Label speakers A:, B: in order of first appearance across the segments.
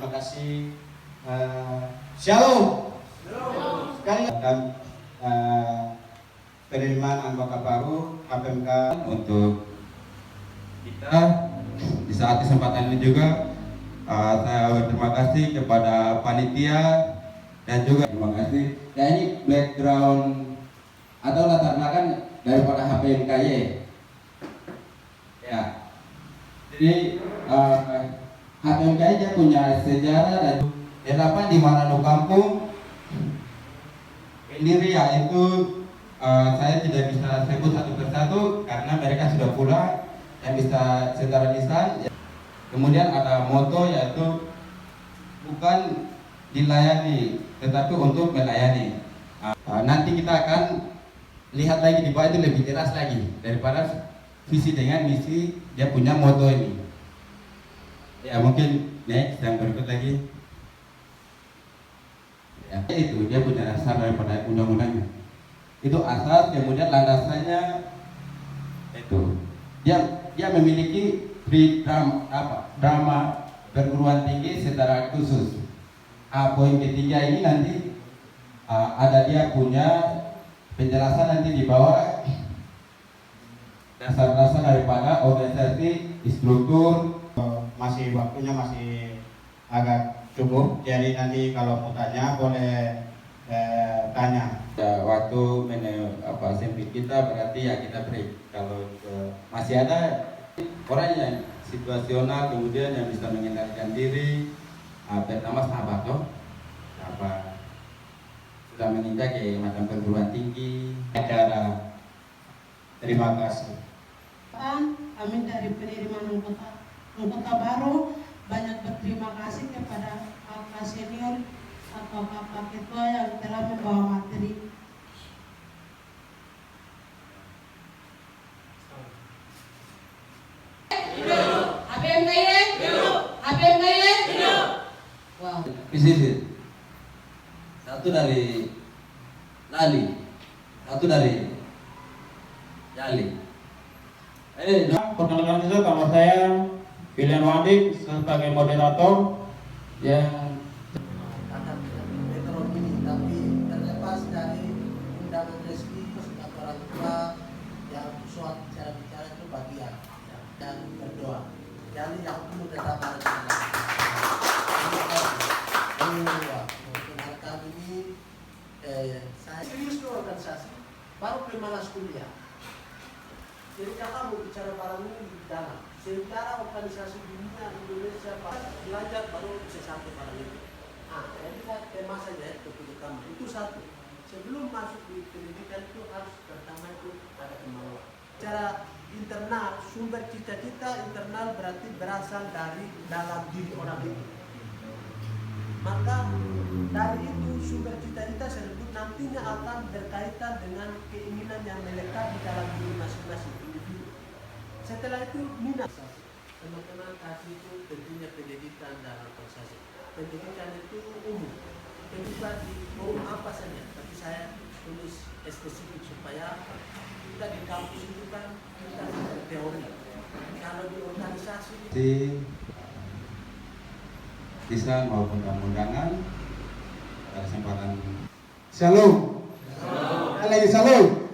A: Terima kasih. Shalom. Sekali dan penerimaan anggota baru KPMK untuk kita di saat kesempatan ini juga saya berterima kasih kepada panitia dan juga terima kasih. Ya, ini background atau latar belakang daripada HPMKY. Ya, jadi HPMKY dia punya sejarah dan delapan di Manado Kampung pendiri yaitu saya tidak bisa sebut satu persatu karena mereka sudah pulang yang bisa secara lisan. Kemudian ada moto yaitu bukan dilayani tetapi untuk melayani. Nanti kita akan lihat lagi di bawah itu lebih jelas lagi daripada visi dengan misi dia punya moto ini. Ya mungkin next yang berikut lagi. Ya, itu dia punya dasar daripada undang-undangnya. Itu asas, kemudian landasannya itu dia memiliki drama perguruan tinggi secara khusus. Poin ketiga ini nanti ada dia punya penjelasan nanti di bawah dasar-dasar daripada organisasi struktur. Masih waktunya masih agak cukup, jadi nanti kalau mau tanya boleh tanya. Waktu sempit kita berarti ya kita break. Kalau masih ada orang yang situasional kemudian yang bisa mengendalikan diri, pertama sahabat toh, sudah menginjak ke macam perguruan tinggi. Acara terima kasih.
B: Kami dari penerimaan anggota baru banyak berterima kasih kepada kakak senior atau kakak ketua yang telah membawa materi.
A: Wow. Pesisir. Satu dari Lali, satu dari Jali.
C: Perkenalkan saja nama saya Pilihan Wadik sebagai moderator yang
D: metode ini, tapi terlepas dari undangan resmi sebagai orang tua yang suatu cara bicara itu bagian dan berdoa. Jadi yang perlu tetap ada kenalkan ini saya serius di organisasi baru pemalas kuliah. Jadi kakak bicara barang ini di dalam. Sementara organisasi dunia Indonesia belajar baru bisa sampai pada itu. Jadi tema saja itu utama. Itu satu. Sebelum masuk di pendidikan itu harus pertama itu ada kemauan. Secara internal, sumber cita-cita internal berarti berasal dari dalam diri orang itu. Maka dari itu sumber cita-cita tersebut nantinya akan berkaitan dengan keinginan yang melekat di dalam diri masing-masing individu. Setelah itu minat. Teman-teman kasih itu tentunya pendidikan dalam organisasi. Pendidikan itu umum. Pendidikan di umum apa saja. Tapi saya tulis spesifik supaya kita di kampus itu kan kita teori. Kalau di organisasi
A: Lisan maupun undangan pada kesempatan.
C: Shalom. Lagi Shalom.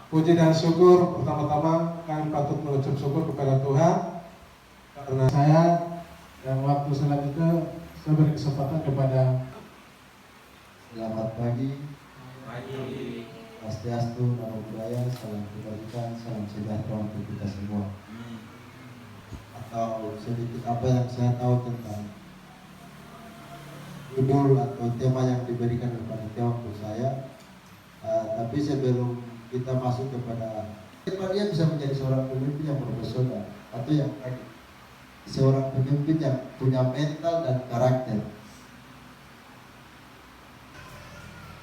C: Puji dan syukur pertama-tama kami patut mengucap syukur kepada Tuhan karena saya dan waktu selanjutnya saya beri kesempatan kepada.
E: Selamat pagi. Swastiastu, Namo Buddhaya, salam kebajikan, salam sejahtera untuk kita semua. Atau sedikit apa yang saya tahu tentang judul atau tema yang diberikan kepada tema untuk saya. Tapi sebelum kita masuk kepada dia bisa menjadi seorang pemimpin yang profesional atau yang seorang pemimpin yang punya mental dan karakter.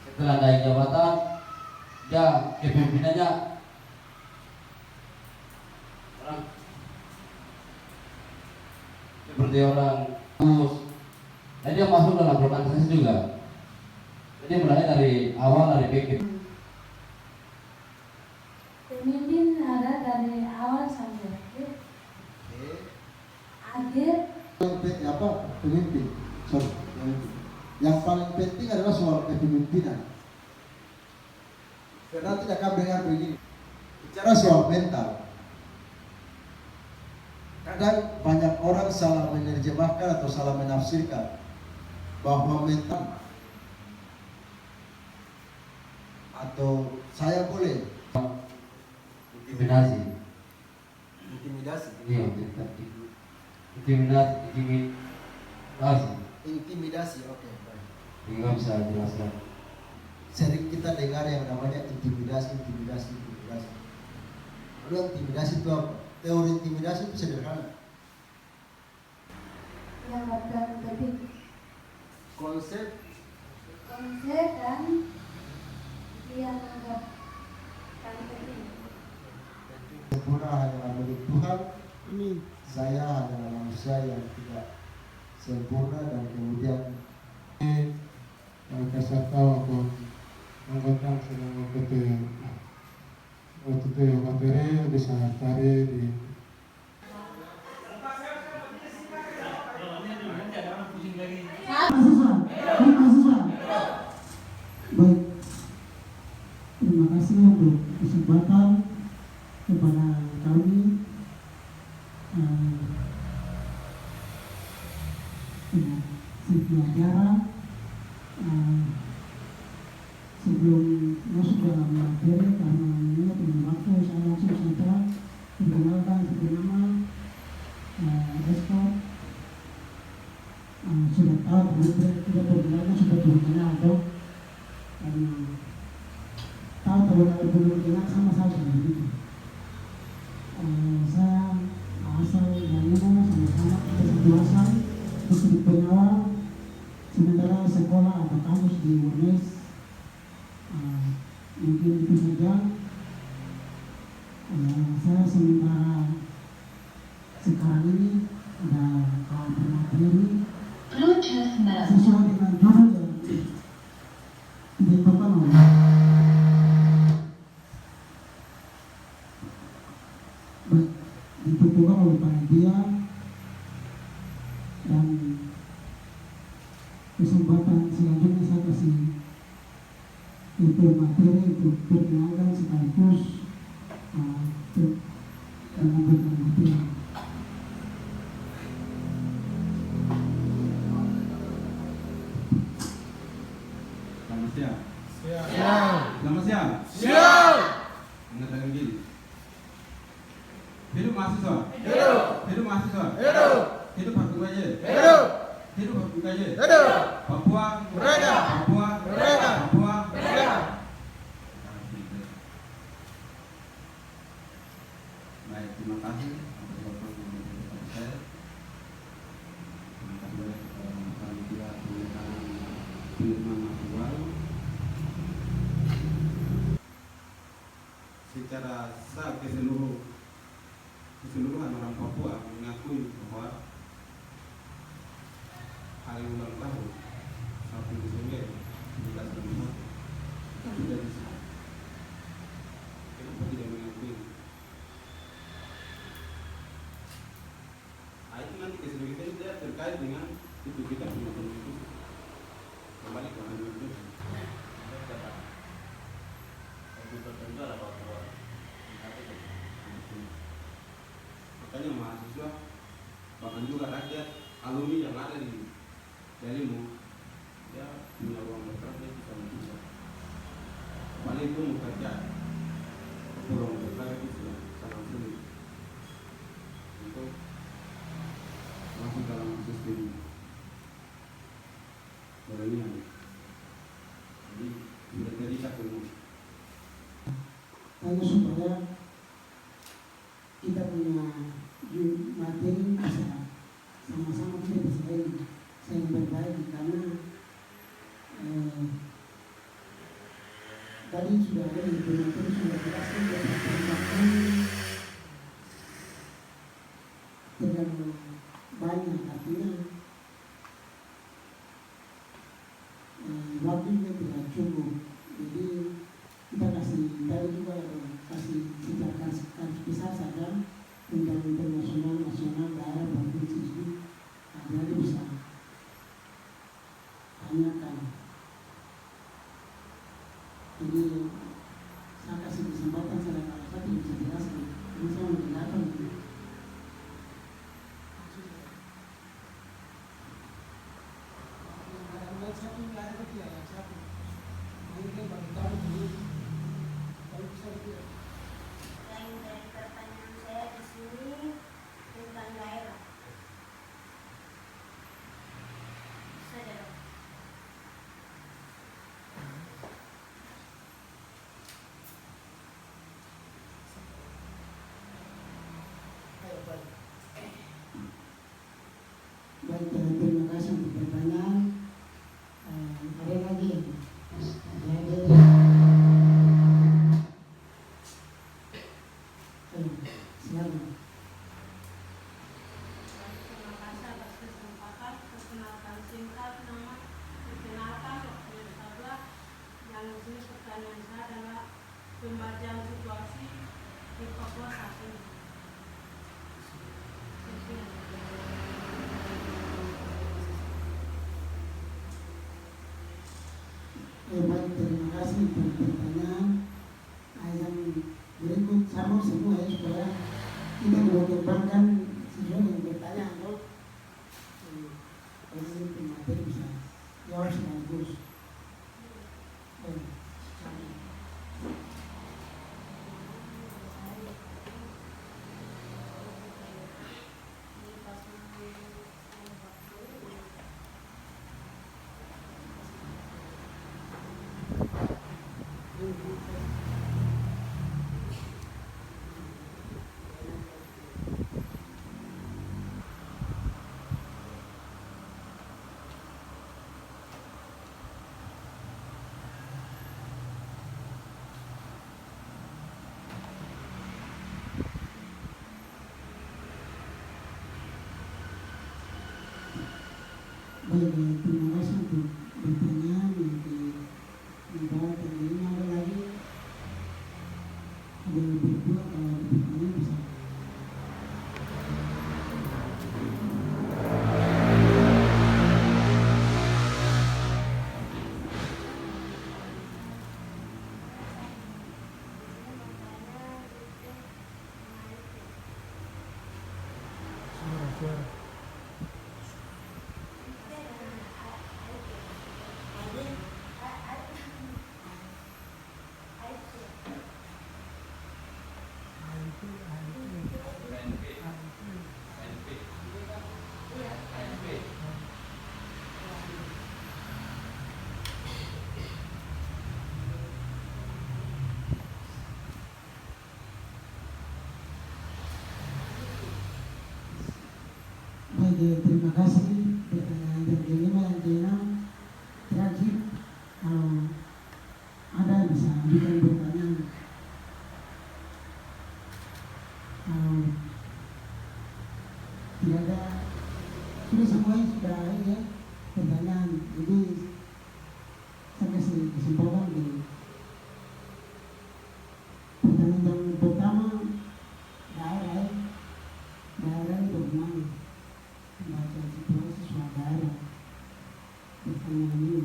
F: Setelah naik jabatan, ya kepemimpinannya orang seperti orang khusus. Nah, dia masuk dalam organisasi juga. Jadi mulai dari awal dari pikir.
G: Pemimpin ada dari awal sampai akhir.
E: Pemimpin. Sorry, pemimpin. Yang paling penting adalah soal kepemimpinan. Karena tidak akan dengar begini. Bicara soal mental. Kadang banyak orang salah menerjemahkan atau salah menafsirkan bahwa mental atau saya boleh
F: Intimidasi.
E: intimidasi.
F: Iya, intimidasi.
E: Intimidasi, oke, baik.
F: Enggak bisa jelaskan.
E: Sering kita dengar yang namanya intimidasi. Lalu intimidasi itu apa? Teori intimidasi itu sederhana.
G: Yang berperan penting
E: Konsep
G: dan yang anggap paling penting.
E: sempurna hanyalah milik Tuhan. Saya adalah manusia yang tidak sempurna dan kemudian
C: kasih tahu aku anggota sedang waktu itu materi bisa cari di
H: Baik, terima kasih untuk kesempatan kepada kami sejarah sebelum masuk dalam materi karena ini dengan waktu saya langsung saja perkenalkan sebelumnya Esko sudah tahu tidak perkenalkan sudah berkenal dong karena tahu terlalu belum kenal sama saya sendiri. Saya asal dari sama-sama kita satu asal di Penawar, sementara sekolah atau kampus di UNES. Mungkin itu saja. Saya sementara sekarang ini ada kawan pemateri sesuai dengan judul yang ditentukan oleh panitia dan kesempatan selanjutnya saya kasih itu materi untuk perkenalkan sekaligus menyampaikan materi.
A: Selamat siang.
C: siap.
A: Selamat siang.
C: Siap.
A: Mengatakan gini. Hidup mahasiswa. Hidup mahasiswa. Hidup Habib Gaye. Hidup Habib Gaye. Papua. Papua. Papua. Baik, terima kasih atas waktu yang diberikan kepada saya. Terima kasih banyak kepada panitia penerimaan mahasiswa baru. Secara sah keseluruhan orang Papua mengakui bahwa hari ulang tahun 1 Desember 1961 sudah disah. Kenapa tidak mengakui? Itu nanti keseluruhan itu terkait dengan itu kita punya konstitusi. Kembali ke konstitusi. Makanya mahasiswa bahkan juga rakyat alumni yang ada di Jalimu dia punya ruang bergerak, dia bisa mencoba paling pun bekerja ruang bergerak itu sudah sangat sulit untuk masuk dalam sistem beranian. Jadi sudah terikat semua.
H: Lalu supaya kita punya materi bisa sama-sama kita bisa saling berbagi karena tadi sudah ada di materi sudah jelaskan bahwa terlalu banyak artinya waktunya tidak cukup. Jadi kita kasih tadi juga kasih secara besar saja tentang internasional, nasional, daerah, provinsi ini Jadi bisa tanyakan. Jadi saya kasih kesempatan saya kalau saya bisa jelaskan. Ini saya mendengarkan.
G: Lain dari pertanyaan saya di sini tentang daerah. Saja dok.
H: Baik, terima kasih untuk pertanyaan. Ada lagi? Silakan.
B: Terima kasih atas kesempatan. Perkenalkan singkat nama, perkenalkan waktu sebelah. Yang di sini pertanyaan saya adalah pembagian situasi di Papua saat ini.
H: Baik, terima kasih untuk pertanyaan. Yang berikut sama semua ya supaya kita mengembangkan sesuai dengan pertanyaan. Jadi pemateri bisa jawab sekaligus. Baik, terima kasih untuk pertanyaan yang dibawa tadi. Ini ada lagi, ada berdua kalau ada pertanyaan bisa. Baik, terima kasih. Pertanyaan yang kelima, yang keenam, terakhir, kalau ada bisa ajukan pertanyaan. Kalau tidak ada, sudah semuanya sudah ini ya pertanyaan. Jadi saya kasih kesempatan di pertanyaan yang pertama, daerah itu bagaimana? Baca situasi suatu daerah. Pertanyaan ini.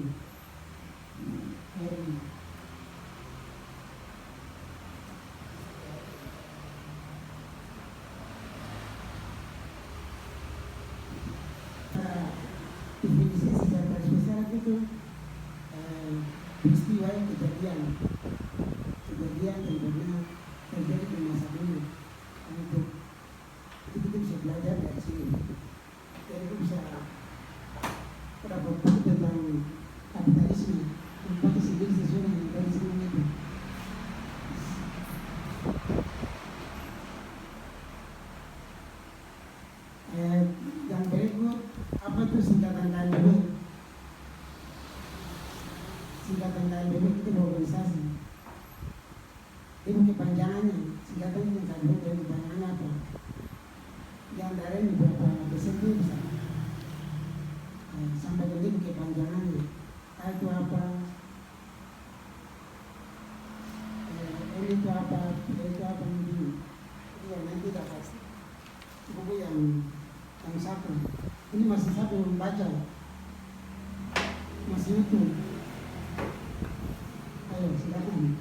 H: Definisi secara spesial itu peristiwa yang kejadian tentunya terjadi di masa dulu. Untuk itu kita bisa belajar dari sini. Jadi kita bisa berapa tentang kapitalisme, tentang sendiri sesuai dengan kapitalisme itu. Yang berikut, apa itu singkatan KLBB? Singkatan KLBB itu organisasi. Ini kepanjangannya, singkatan yang KLBB kepanjangannya apa? Yang dari beberapa desain bisa sampai ke link kepanjangannya. Itu apa? Ini itu apa? Itu apa ini? Itu yang nanti dapat buku yang satu. Ini masih saya belum baca. Masih itu. Ayo, silakan.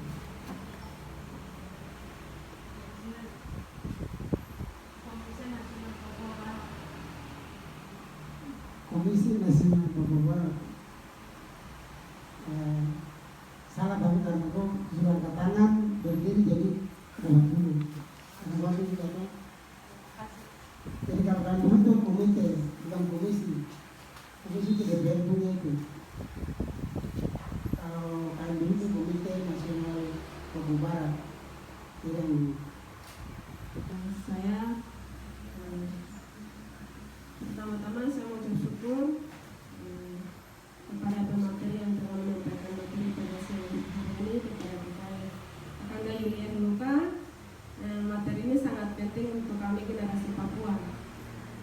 H: Komisi Nasional Papua Barat. Salah kami karena kau sudah angkat tangan berdiri jadi dalam dulu. Karena kami juga apa? Jadi kalau kami butuh komite bukan komisi, komisi itu DPR punya itu. Kalau kami butuh komite nasional Papua Barat, tidak ini.
B: Saya pertama-tama saya mau bersyukur kepada pemateri yang telah menyampaikan materi pada siang hari ini kepada kita Kakanda Yulian Luka. Materi ini sangat penting untuk kami generasi Papua.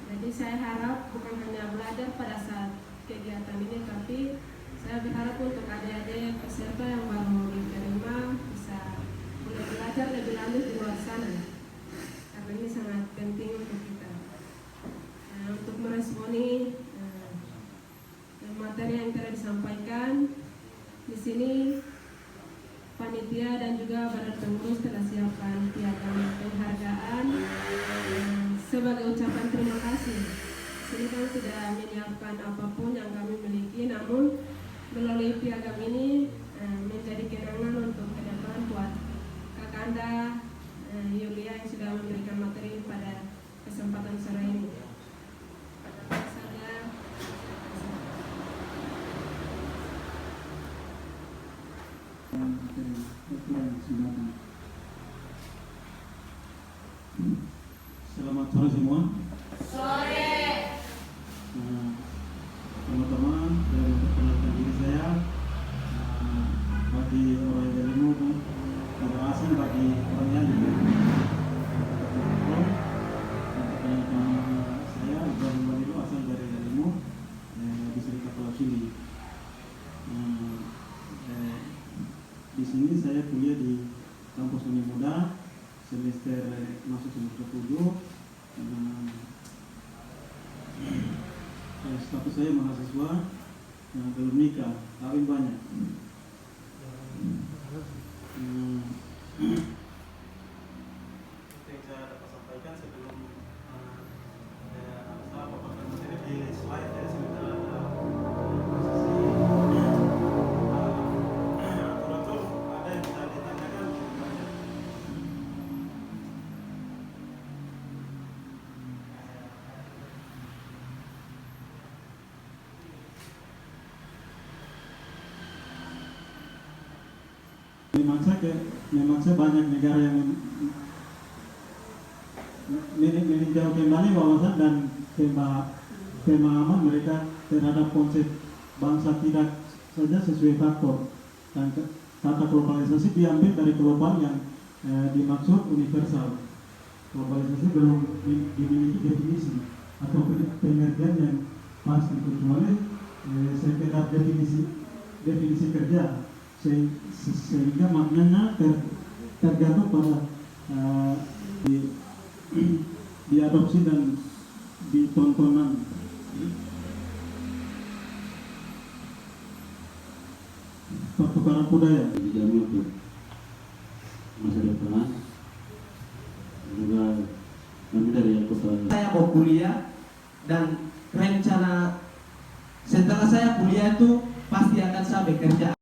B: Jadi saya harap bukan hanya belajar pada saat kegiatan ini, tapi saya berharap untuk adik-adik peserta yang baru diterima bisa mulai belajar lebih lanjut di luar sana. Karena ini sangat penting untuk kita. Untuk meresponi materi yang telah disampaikan di sini, panitia dan juga badan pengurus telah siapkan piagam penghargaan sebagai ucapan terima kasih. Sini kami tidak menyiapkan apapun yang kami miliki, namun melalui piagam ini menjadi kenangan untuk ke depan buat Kakanda Yulia yang sudah memberikan materi pada kesempatan sore ini.
I: Selamat sore semua.
B: Sore.
I: Teman-teman, dari perkenalkan diri saya, bagi orang yang ilmu tidak asing, bagi orang yang saya Ibrahim Walilo, asal dari Ilmu di Serikat Pulau Sili. Di sini saya kuliah di kampus Uni Muda, semester masuk semester 7. Status saya mahasiswa belum nikah, kawin banyak. Yang saya dapat sampaikan sebelum saya paparkan materi di slide ya, sebentar ada atur-atur ada yang bisa ditanyakan banyak. Memang saya banyak negara yang meninjau kembali wawasan dan pemahaman mereka terhadap konsep bangsa tidak saja sesuai faktor, dan kata globalisasi diambil dari global yang dimaksud universal. Globalisasi belum dimiliki definisi atau pengertian yang pasti, kecuali sekedar definisi kerja, sehingga maknanya tergantung pada diadopsi dan ditontonan. Pertukaran budaya
F: dijamin untuk masa depan. Juga kami dari Alkotan.
J: Saya mau kuliah dan rencana setelah saya kuliah itu pasti akan saya bekerja.